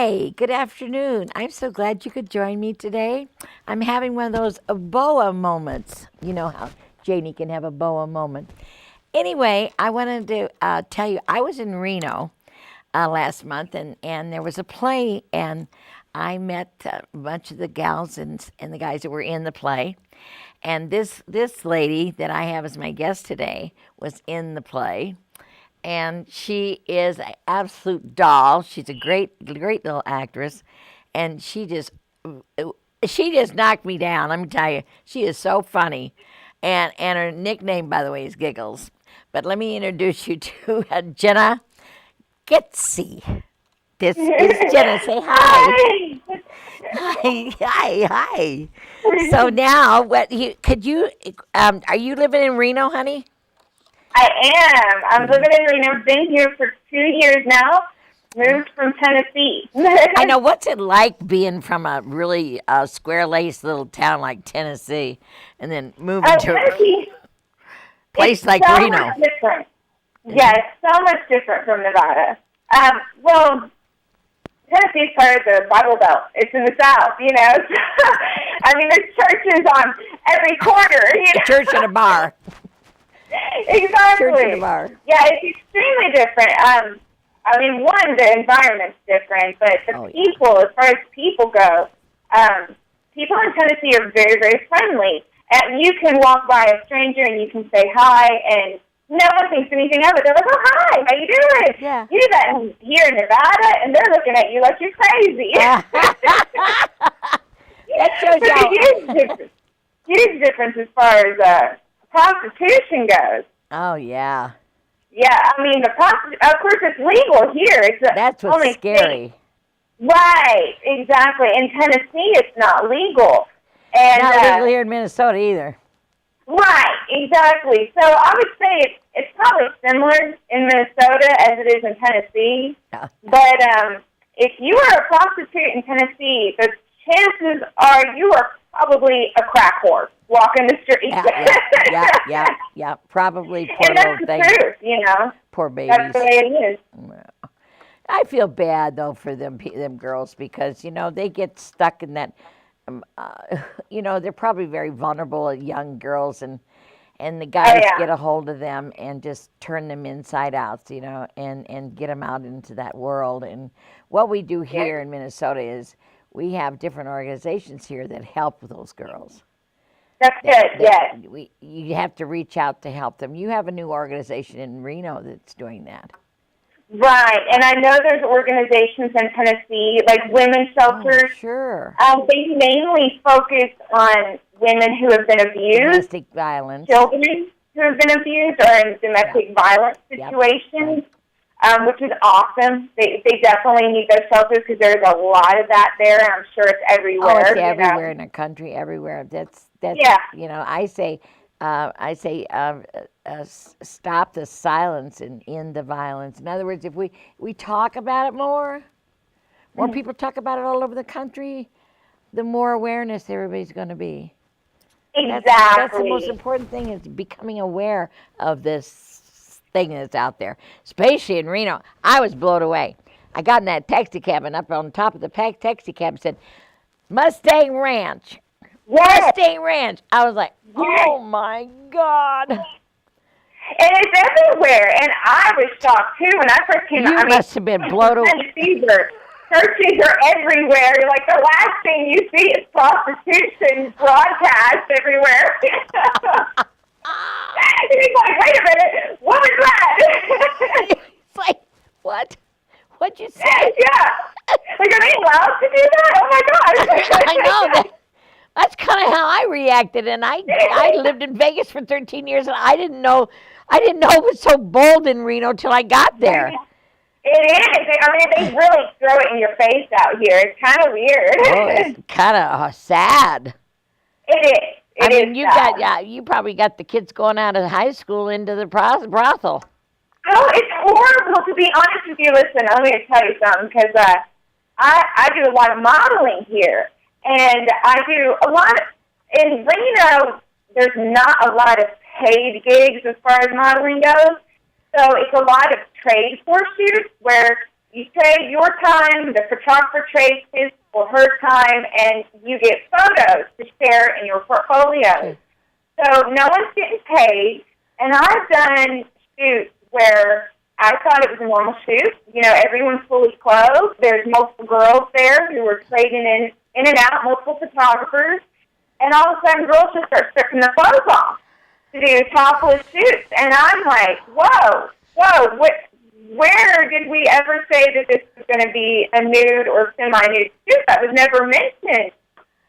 Hi, good afternoon. I'm so glad you could join me today. I'm having one of those boa moments. You know how Janie can have a boa moment. Anyway, I wanted to tell you, I was in Reno last month, and there was a play, and I met a bunch of the gals and the guys that were in the play. And this lady that I have as my guest today was in the play, and she is an absolute doll. She's a great little actress, and she just knocked me down. Let me tell you, she is so funny, and her nickname, by the way, is Giggles. But let me introduce you to Jenna Getsi. This is Jenna. Say hi. Hi. Hi. So now, what you could you are you living in Reno, honey? I am. I'm living in Reno. Been here for 2 years now. Moved from Tennessee. I know. What's it like being from a really square-laced little town like Tennessee, and then moving to a Tennessee, place it's like so Reno? much different. Yeah, it's so much different from Nevada. Well, Tennessee's part of the Bible Belt. It's in the South, you know. I mean, there's churches on every corner, you A know. church and a bar. Exactly. Church and a bar. Yeah, it's extremely different. I mean, one, the environment's different, but the Oh, yeah. people, as far as people go, people in Tennessee are very, very friendly. And you can walk by a stranger and you can say hi, and no one thinks anything of it. They're like, "Oh, hi, how you doing?" Yeah. You do that here in Nevada, and they're looking at you like you're crazy. That shows There's a you. huge difference as far as prostitution goes. Oh yeah, Yeah, I mean, of course, it's legal here. It's that's what's only scary. Right, exactly. In Tennessee, it's not legal. And Not legal here in Minnesota either. right, exactly. So I would say it's probably similar in Minnesota as it is in Tennessee. Yeah. But if you are a prostitute in Tennessee, the chances are you are probably a crack whore walking the streets. Yeah. Probably poor And that's little the thing. truth, you know. Poor That's babies. the way it is. Well, I feel bad though for them girls because they get stuck in that. They're probably very vulnerable young girls, and the guys yeah. get a hold of them and just turn them inside out, and get them out into that world. And what we do here in Minnesota is we have different organizations here that help those girls. That's good, yes. You have to reach out to help them. You have a new organization in Reno that's doing that. Right, and I know there's organizations in Tennessee, like women's shelters. Sure. They mainly focus on women who have been abused, Domestic violence. children who have been abused or in domestic violence situations, which is awesome. They definitely need those shelters because there's a lot of that there, and I'm sure it's everywhere. Oh, it's everywhere in the country, everywhere. That's I say stop the silence and end the violence. In other words, if we talk about it more people talk about it all over the country, the more awareness everybody's going to be. Exactly. That's the most important thing, is becoming aware of this thing that's out there, especially in Reno. I was blown away. I got in that taxi cab, and up on top of the taxi cab said, Mustang Ranch. Yes. Mustang Ranch. I was like, oh my God. And it's everywhere. And I was shocked, too, when I first came out. You must have been blown away. Churches are everywhere. Like, the last thing you see is prostitution broadcast everywhere. And he's like, wait a minute, what was that? It's like, what? What'd you say? Yeah. Like, are they allowed to do that? Oh, my God. I know. That's kind of how I reacted, and I lived in Vegas for 13 years, and I didn't know it was so bold in Reno till I got there. It is. I mean, they really throw it in your face out here. It's kind of weird. Oh, it's kind of sad. It is. You probably got the kids going out of high school into the brothel. Oh, it's horrible, to be honest with you. Listen, let me tell you something, because I do a lot of modeling here, and I do a lot in Reno. There's not a lot of paid gigs as far as modeling goes, so it's a lot of trade for shoots where You trade your time, the photographer trades his or her time, and you get photos to share in your portfolio. So no one's getting paid, and I've done shoots where I thought it was a normal shoot. You know, everyone's fully clothed. There's multiple girls there who are trading in and out, multiple photographers, and all of a sudden girls just start stripping their clothes off to do topless shoots. And I'm like, whoa, where did we ever say that this was going to be a nude or semi-nude shoot? That was never mentioned.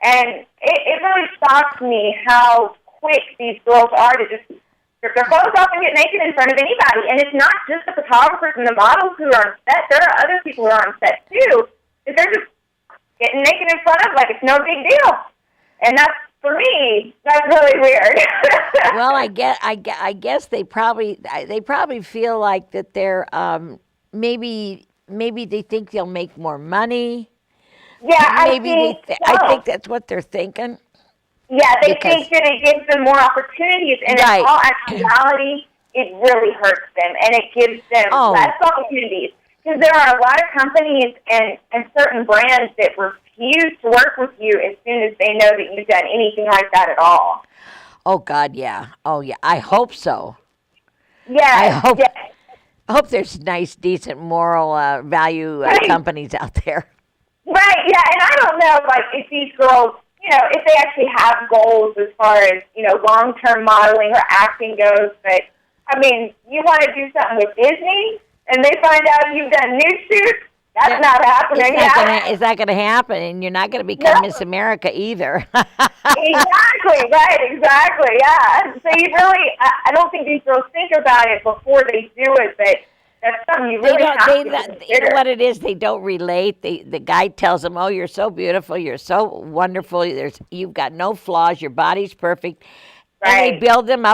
And it really shocks me how quick these girls are to just strip their clothes off and get naked in front of anybody. And it's not just the photographers and the models who are on set. There are other people who are on set, too, that they're just getting naked in front of like it's no big deal. And that's, for me, that's really weird. Well, I guess they probably feel like that they're maybe they think they'll make more money. Yeah, I think that's what they're thinking. Yeah, they think that it gives them more opportunities, and in all actuality, it really hurts them, and it gives them less opportunities. Because there are a lot of companies and certain brands that refuse to work with you as soon as they know that you've done anything like that at all. Oh, God, yeah. Oh, yeah. I hope so. Yeah. I hope there's nice, decent, moral value companies out there. Right, yeah, and I don't know, like, if these girls, you know, if they actually have goals as far as, you know, long-term modeling or acting goes, but, I mean, you want to do something with Disney, and they find out you've done nude shoots, that's not happening. It's not going to happen, and you're not going to become Miss America either. Exactly, yeah. So you really, I don't think these girls think about it before they do it, but that's something you really have to consider. You know what it is? They don't relate. The guy tells them, "Oh, you're so beautiful. You're so wonderful. You've got no flaws. Your body's perfect." Right. And they build them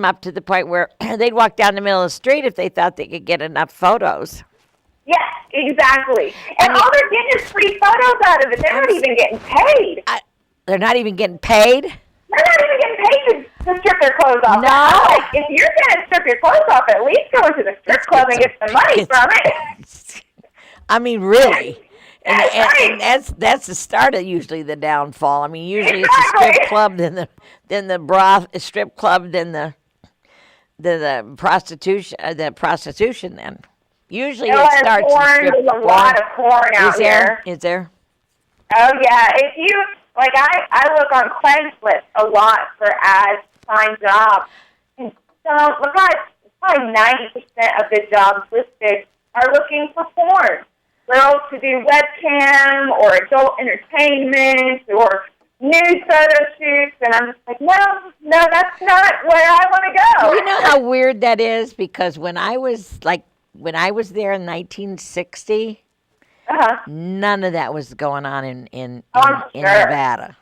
up to the point where they'd walk down the middle of the street if they thought they could get enough photos. Yes, exactly. And all they're getting is free photos out of it. They're not even getting paid. They're not even getting paid? They're not even getting paid to strip their clothes off. No. Like, if you're going to strip your clothes off, at least go to the strip club and get some money from it. I mean, really. And that's the start of usually the downfall. I mean, usually it's a strip club, then the broth, a strip club, then the prostitution. Then usually it starts in strip. There's a lot of porn out here. Is there? Oh yeah. If you like, I look on Craigslist a lot for ads to find jobs. And so probably 90% of the jobs listed are looking for porn. Girls to do webcam or adult entertainment or nude photo shoots, and I'm just like, no, that's not where I want to go. You know how weird that is? Because when I was there in 1960, none of that was going on in Nevada.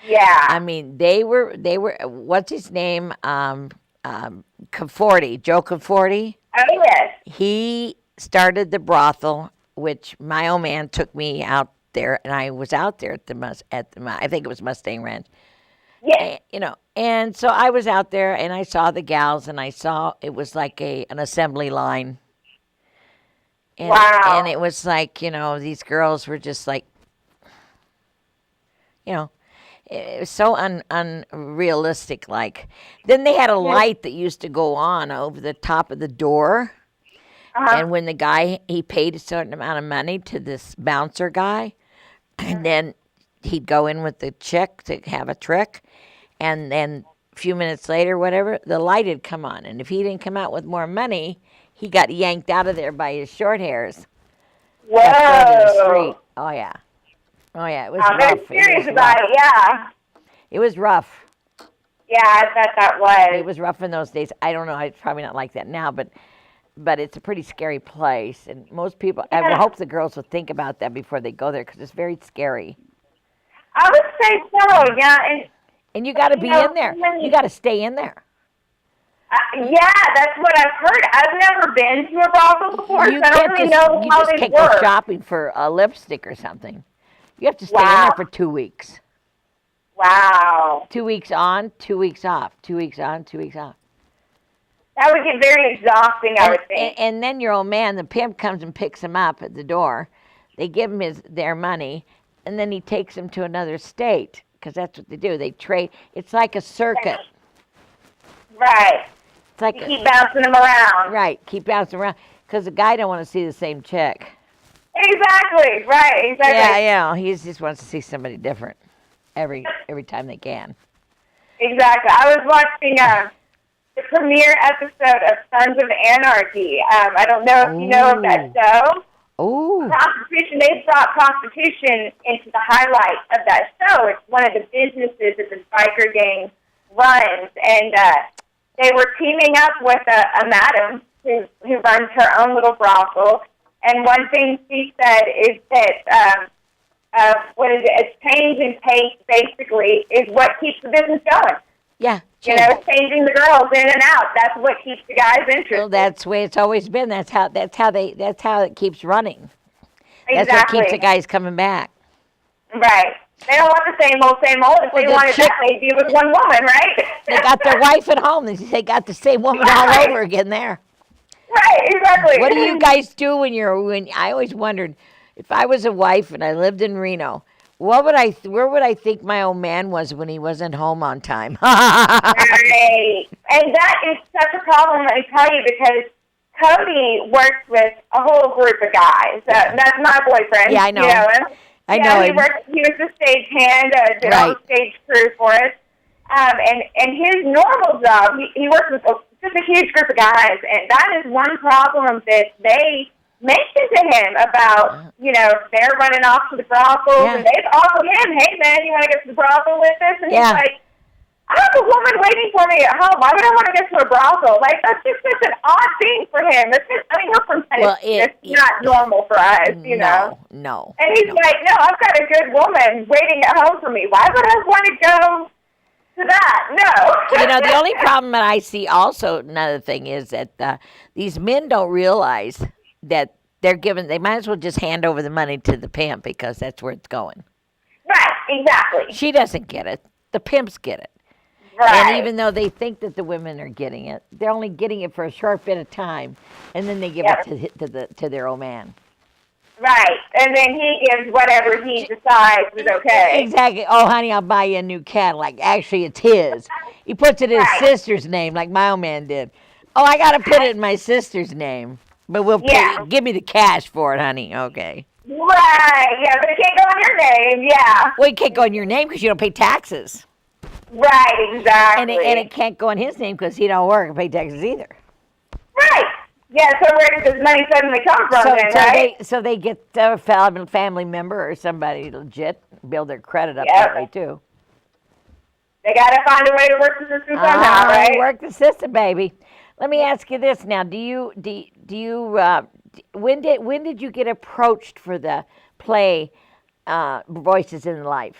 Yeah. I mean, they were. What's his name? Conforti, Joe Conforti. Oh yes. He started the brothel, which my old man took me out there, and I was out there at the I think it was Mustang Ranch. Yeah. And so I was out there, and I saw the gals, and I saw it was like an assembly line. And, wow. And it was like, these girls were just like, it was so unrealistic. Like, then they had a light that used to go on over the top of the door. And when the guy, he paid a certain amount of money to this bouncer guy, and then he'd go in with the chick to have a trick, and then a few minutes later, whatever, the light had come on. And if he didn't come out with more money, he got yanked out of there by his short hairs. Whoa. The street. Oh, yeah. It was rough. I'm very serious about it, yeah. It was rough. Yeah, I bet that was. It was rough in those days. I don't know. It's probably not like that now, but it's a pretty scary place, and most people, I would hope the girls would think about that before they go there, because it's very scary. I would say so, yeah. And you got to be in there. You got to stay in there. Yeah, that's what I've heard. I've never been to a brothel before, so I don't really know how they work. You just can't go shopping for a lipstick or something. You have to stay in there for 2 weeks. Wow. 2 weeks on, 2 weeks off. 2 weeks on, 2 weeks off. That would get very exhausting, I would think. And then your old man, the pimp, comes and picks him up at the door. They give him their money, and then he takes him to another state because that's what they do. They trade. It's like a circuit. Right. It's like you keep bouncing them around. Right. Keep bouncing around because the guy don't want to see the same chick. Exactly. Right. Exactly. Yeah. He just wants to see somebody different every time they can. Exactly. I was watching the premiere episode of Sons of Anarchy. I don't know if you know of that show. Oh. Prostitution. They brought prostitution into the highlight of that show. It's one of the businesses that the biker gang runs, and they were teaming up with a madam who runs her own little brothel. And one thing she said is that what is it? A change in pace, basically, is what keeps the business going. Yeah. Changing the girls in and out. That's what keeps the guys interested. Well, that's the way it's always been. That's how it keeps running. Exactly. That's what keeps the guys coming back. Right. They don't want the same old. If they wanted that, they'd be with one woman, right? They got their wife at home. They got the same woman all over again there. Right, exactly. What do you guys do when I always wondered, if I was a wife and I lived in Reno, where would I think my old man was when he wasn't home on time? Right. And that is such a problem, let me tell you, because Cody works with a whole group of guys. That's my boyfriend. Yeah, I know. You know him. I know him. He was the stagehand, did all the stage crew for us. And his normal job, he works with just a huge group of guys, and that is one problem that they mentioned to him about, they're running off to the brothels, and they've offered him, hey, man, you want to get to the brothel with us? And he's like, I have a woman waiting for me at home. Why would I want to get to a brothel? Like, that's just such an odd thing for him. We're from Tennessee. It's not normal for us, you know? No. And he's like, no, I've got a good woman waiting at home for me. Why would I want to go to that? No. The only problem that I see also, another thing, is that these men don't realize that they might as well just hand over the money to the pimp because that's where it's going. Right, exactly. She doesn't get it. The pimps get it. Right. And even though they think that the women are getting it, they're only getting it for a short bit of time, and then they give it to their old man. Right, and then he gives whatever he decides is okay. Exactly. Oh, honey, I'll buy you a new Cadillac. Actually, it's his. He puts it in his sister's name, like my old man did. Oh, I got to put it in my sister's name, but we'll give me the cash for it, honey. Okay. Right. Yeah, but it can't go on your name. Yeah. Well, it can't go on your name because you don't pay taxes. Right. Exactly. And it can't go on his name because he don't work and pay taxes either. Right. Yeah, so where does this money suddenly come from then, right? So they get a family member or somebody legit, build their credit up that way too. They got to find a way to work the system somehow, right? Work the system, baby. Let me ask you this now: when did you get approached for the play Voices in Life?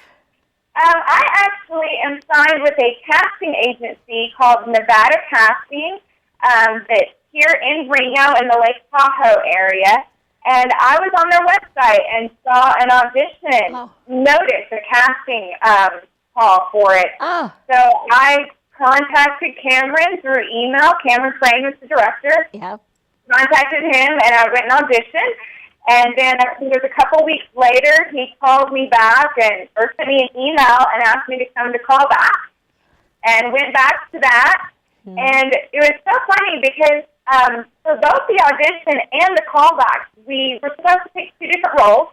I actually am signed with a casting agency called Nevada Casting that's here in Reno in the Lake Tahoe area. And I was on their website and saw an audition notice, a casting call for it. Oh. So I contacted Cameron through email. Cameron Crane is the director. Yeah. Contacted him, and I went and auditioned. And then I think it was a couple weeks later, he called me back or sent me an email and asked me to come to callback. And went back to that. Mm-hmm. And it was so funny because for both the audition and the callback, we were supposed to pick two different roles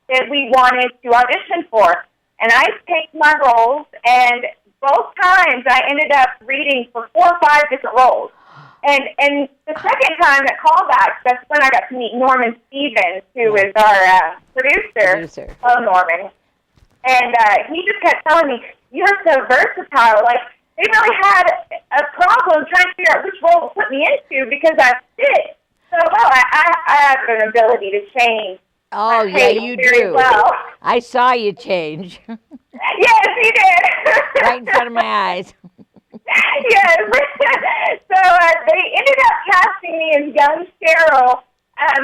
that we wanted to audition for. And I picked my roles, and both times I ended up reading for 4 or 5 different roles. And the second time at callback, that's when I got to meet Norman Stevens, who is our producer. Oh, Norman. And he just kept telling me, you're so versatile. Like, they really had a problem trying to figure out which role to put me into because I fit so well. I have an ability to change. Oh, yeah, you do. Well. I saw you change. Yes, you did. Right in front of my eyes. Yes. So they ended up casting me as young Cheryl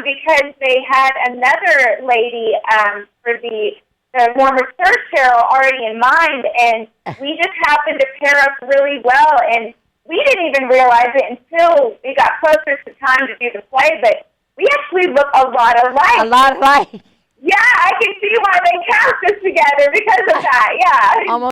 because they had another lady for the more mature Cheryl already in mind, and we just happened to pair up really well. And we didn't even realize it until we got closer to time to do the play, but we actually look a lot alike. A lot alike. Yeah, I can see why they cast us together because of that, yeah. Almost